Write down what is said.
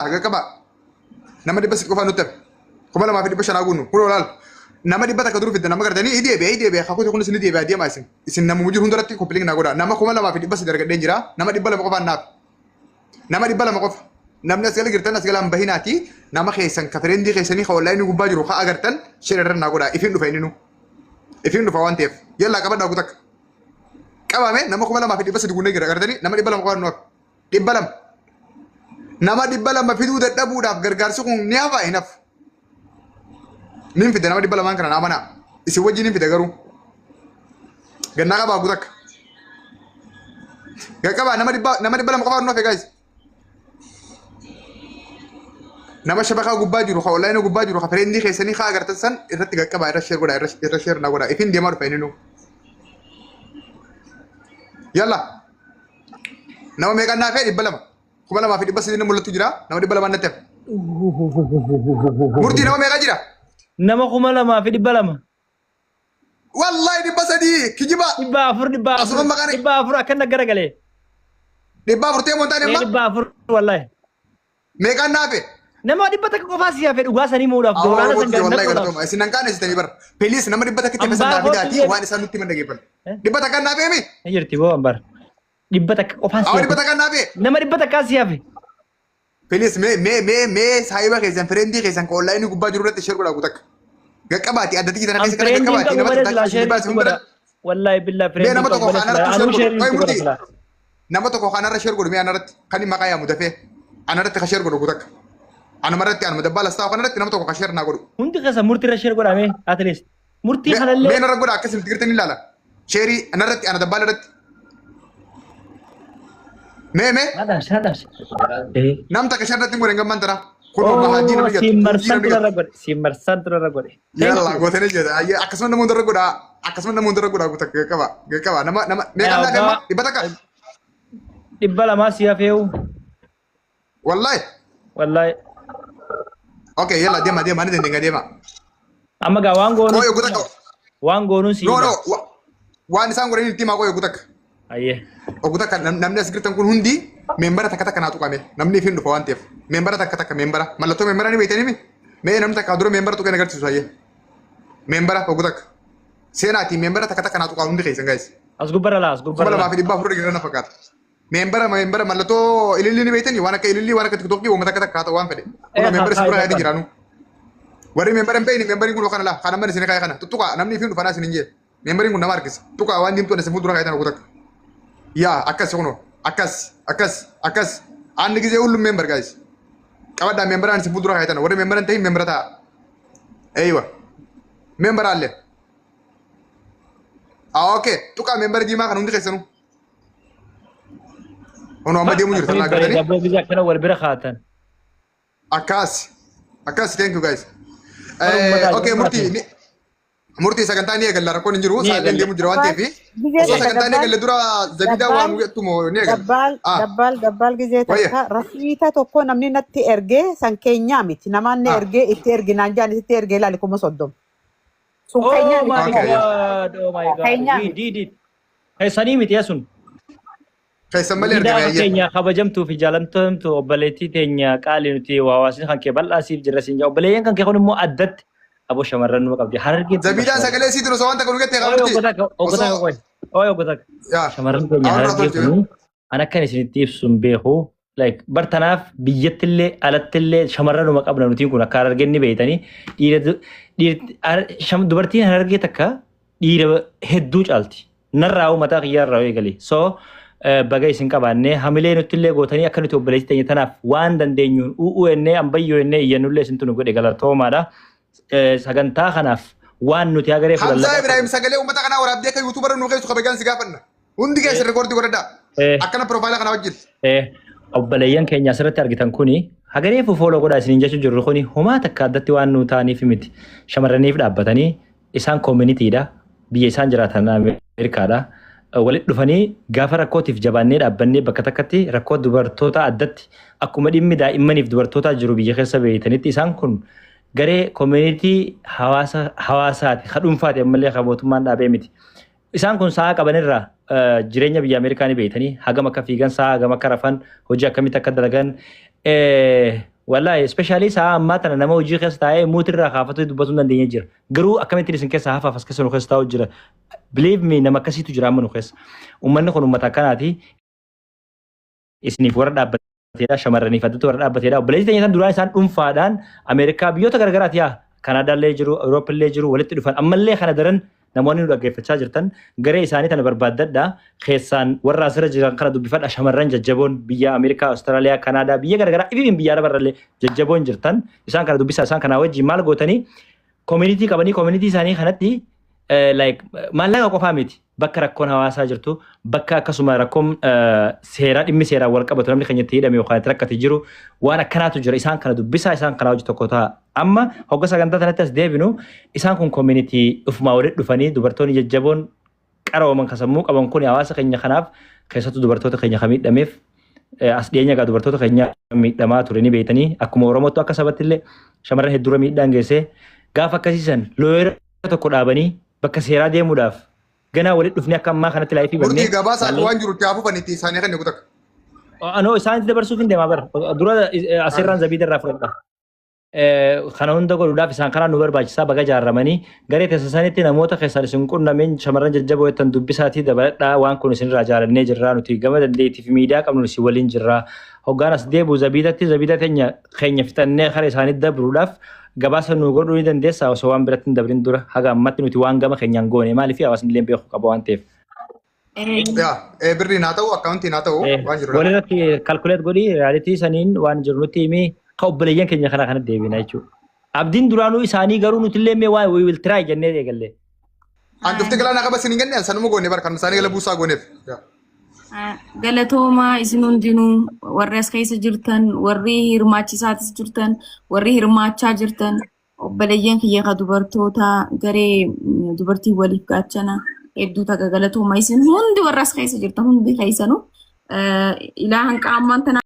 Aga kaba. Nama dibba sit qofa nutti. Kuma lama fi dibba shan agunnu. Kun olaal. Nama dibba takka duru fidda nama gartanii idee be hakuuti kun isin idee be adeema isin. Isin nama mujur hundaratti koppiling na godha. Nama kuma lama fi dibba sit dargadheen jira. Nama dibba lama qofa naaf. Nama dibba lama qofa. Namni as gala girtan as gala bahinaati. Nama keessan kafireendii keessanii ka wallahi gubbaa jiru ka agartan shirarra na godha. Ifin dhufa inni nu. Ifin dhufa waan ta'eef. Yalla qabadhaa gutakka. Qabame nama kuma lama fi dibba sit gunnee jira gartanii nama dibba lama qofa nuuf. Dibba lama. Nama dibba lama fiduu dadhabuudhaaf gargaarsi kun ni hafa hinaf. Nin fide nama dibba lamaan kana naamana. Isin wajjin nin fide garuu. Gannaa qabaa gutakka. Gaqqabaa nama dibba lama qofaa nuuf guys. Nama shabakaa gubbaa jiru ka online gubbaa jiru ka friendii keessanii ka agartan san irratti gaqqabaa irra share godha irra share na godha. Ifin deemaa dhufa inni nu. Yalla. Nama meeqan naafee dibba lama. Kuma lama fi dibba sidii mul'atu jira. Nama dibba lamaan natteef. Murtii nama meeqa jira? Nama kuma lama fi dibba lama. Wallahi dibba sadii kijiba. Dibba afur akkan naggara galee. Dibba afur ta'e montaan emma? Dibba afur wallahi. Meeqan naafe? Nama dibba takka qofaa si hafe dhugaa sanii muudhaaf dooraana san gad wallahi galatoma. Isin hanqaan isitanii bara. Please nama dibba takka itti fesan naafidaati waan isaan nutti mandageeffan. Dibba takka naafee mi? Ni jirti boo ambar. Dibba takka qofaa si hafe. Dibba takka naafee? Nama dibba takka si hafe. Please me saayiba keessan friendii keessan ka online gubbaa jiru irratti share godhaa gutakka. Gaqqabaati addatti jitan akka kana gaqqabaati nama takka wallahi billahi friendii nama tokko kanarratti nama tokko kanarra share godhu mee anarratti kan maqaa yaamu dafee anarratti ka share godhu gutakka. Anumarratti anuma dabbala staa kanarratti nama tokko ka share naa godhu. Hundi keessa murtii irra share godhaa mee at least. Murtii kanallee. Mee narra godhaa akkasiin tigirtanii ilaala. Share anarratti ana dabbala irratti. Me. Nam takka sharratti ngore ngamman tara. Kuno mahadi na bigat. Simmarsan tura gode. Yalla gotene jeda. Ayya akkasuma namu ndara goda. Akkasuma namu ndara goda gutak gakaba. Nama me kan na kama ibadaka. Dibba lama si hafeu. Wallahi. Okay, yalla dema ni denga dema. Amma ga wango no. Koyo gutak. Wango no si. No. Wan sangore ni tima koyo gutak. Ayye. Ogutaka namni asgirtan kun hundi membara takka naatu qame namni fin dhufa waan ta'eef membara takka membara mallattoo membara ni beeytanii mi mee namni takka dura membara tokko agarsiisu ayye membara ogutaka seenaati membara takka naatu qaa hundi keessan guys as gubbara lama fi dibba furu dhiirana fakkaata membara mallattoo ililli ni beeytanii waan akka ililli waan akka tiktookii waan takka ta'u waan fedhe kun membara si dura yaadi jiraanu warri membara hin beeyni membariin kun kana la kana man isin kaaya kana tuttuqa namni fin dhufa naas hin jee membariin kun nama harkisa tuqa waan dimtu na simu dura kaayatan ogutaka Ya, akas hono. Akas. Andi gize ulum member guys. Kabada member an sifudura kaitan. Wore member an tahi member ta. Eywa. Member alle. Okay. Tuka member gima kan undi kaisanu. Ono amma dia munjur tanah kerja ni. Double bisa kena warbira khatan. Akas. Thank you guys. Okay, Murti sagantaa ni eegalla rakkoon hin jiru saaleen deemu jira waan ta'eef osoo sagantaa ni eegalle dura zabidaa waan jettumo ni eegalla. Dabbal gizee takka rasiita tokko namni natti ergee san keenyaa miti namaan ni ergee itti erginaan jaan itti ergee ilaali kuma soddom. Sun keenyaa miti. Oh my god. We did it. Keessanii miti yasun. Keessan malee ergame ayye. Keenya kabajamtuu fi jaalamtamtu obboleettii teenya qaalii nuti waawaasni kan kee bal'aasiif jirra siin jaa obboleeyyan kan kee kun immoo addatti Abo shamarran nu qabdi harge Zabida sagalee si duro sawanta kun gette qabdi ogotaka shamarran keenya harge kun ana kan isinitti ibsuun beeku like bartanaaf biyyattillee alattillee shamarran nu qabna nuti kun akka hargenni beeytanii dhiira dubartiin harge takka dhiira hedduu caalti narraa mataa xiyyaarraa eegalee so baga isin qabaanne hamilee nuttillee gootanii akka nuti obboleetti teenya tanaaf waan dandeenyuun u'u'ennee ambayyoo ennee iyyannullee isintu nu godhe galatoomaadha sagantaa kanaaf waan nuti agaree fudhalla Hamza Ibrahim sagalee ummata kana waraabdee kan YouTuber nu keessu kabajan si gaafanna hundi keessa rekoordi godhadha akkana profaayila kana wajjin obboleeyyan keenya asirratti argitan kuni hagaree fooloo godhaa isiniin jechuu jirru kuni homaa takka addatti waan nu taaniif miti shamarraniif dhaabbatanii isaan communityidha biyya isaan jiraatan Ameerikaadha walitti dhufanii gaafa rakkootiif jabaannee dhaabbannee bakka takkatti rakkoo dubartoota addatti akkuma dhimmi daa'immaniif dubartoota jiru biyya keessa beeytanitti isaan kun garee community hawaasaati kadhuunfaati ammallee kabootummaan dhaabee miti isaan kun sa'a qabanirraa jireenya biyya Ameerikaanii beeytanii hagam akka fiigan sa'a hagam akka rafan hojii akkamitti akka dalagan Wallahi especially saa ammaa tana nama hojii keessa taa'ee muutirraa kaafatu dubbatu dandeenye jira. Garuu akkamitti isin keessa hafaaf as keessa nu keessa taa'u jira. Believe me nama akkasiitu jira amma nu keessa. Uummanni kun uummata akkanaati. Isiniif warra dhaabbateedha shamarraniif addatti warra dhaabbateedha. Obboleessi teenya tan duraan isaan dhuunfaadhaan Ameerikaa biyyoota garagaraati yaa Kanadaallee jiru, Awurooppallee jiru walitti dhufan ammallee kana daran namoonni nu dhaggeeffachaa jirtan garee isaanii tana barbaaddadha keessaan warra asirra jiran kana dubbifadha shamarran jajjaboon biyya Ameerikaa, Awustiraaliyaa, Kanaadaa biyya garagaraa ifiin biyya arabarrallee jajjaboon jirtan isaan kana dubbisaa isaan kana wajjin maal gootanii community qabanii community isaanii kanatti like maallaqa qofaa miti bakka rakkoon hawaasaa jirtu bakka akkasuma rakkoon seeraa dhimmi seeraa wal qabatu namni keenyatti hidhame yookaan rakkate jiru waan akkanaatu jira isaan kana dubbisaa isaan kana hojii tokko ta'a amma hogga sagantaa kanatti as deebinu isaan kun community ufumaa walitti dhufanii dubartoonni jajjaboon qarooman kasammuu qaban kun hawaasa keenya kanaaf keessattuu dubartoota keenya kamiidhameef as dhiyeenya gaa dubartoota keenya miidhamaa ture ni beeytanii akkuma Oromootti akka sabatti illee shamarran hedduu miidhaan geessee gaafa akkasiisan looyera tokko dhaabanii bakka seeraa deemuudhaaf ganaa walitti dhufnee akka ammaa kanatti laayifii bannee. Murtii gabaasaa waan jiru itti hafufanitti isaanii kan eegutak. Anoo isaanitti dabarsuuf hin deemaa bara. Dura asirraan zabiida irraa fudhadha. Kana hunda godhuudhaaf isaan kanaan nu barbaachisaa baga jaarramanii garee teessisanitti namoota keessan isin qunnameen shamarran jajjaboo jettan dubbisaatii dabaladhaa waan kun isinirraa jaarannee jirraa nuti gama dandeettii fi miidiyaa qabnu isin waliin jirraa. Hoggaan as deebi'u zabiida keenya fixannee kara isaanitti dabruudhaaf gabaasa nu godhuu ni dandeessa osoo waan biratti hin dabrin dura haga ammatti nuti waan gama keenyaan goone maaliif hawaasni illee beeku qaba waan ta'eef. Birrii naa ta'u akkaawuntii naa ta'u waan jiru. Walirratti kalkuleet godhii reyaalitii saniin waan jiru nutti himee ka obboleeyyan keenya kana kanatti deebina jechuudha. Abdiin duraanuu isaanii garuu nuti illee mee waa we will try jennee eegalle. An dufte galaana qaba isin hin ganneen sanuma goone bara kan isaanii gala buusaa gooneef. Galatooma isin hundinuu warri as keessa jirtan warri hirmaachisaatis jirtan warri hirmaachaa jirtan obboleeyyan kiyya ka dubartoota garee dubartii waliif gaachana hedduu taga galatooma isin hundi warra as keessa jirtan hundi keessanuu ilaa hanqa ammaan tana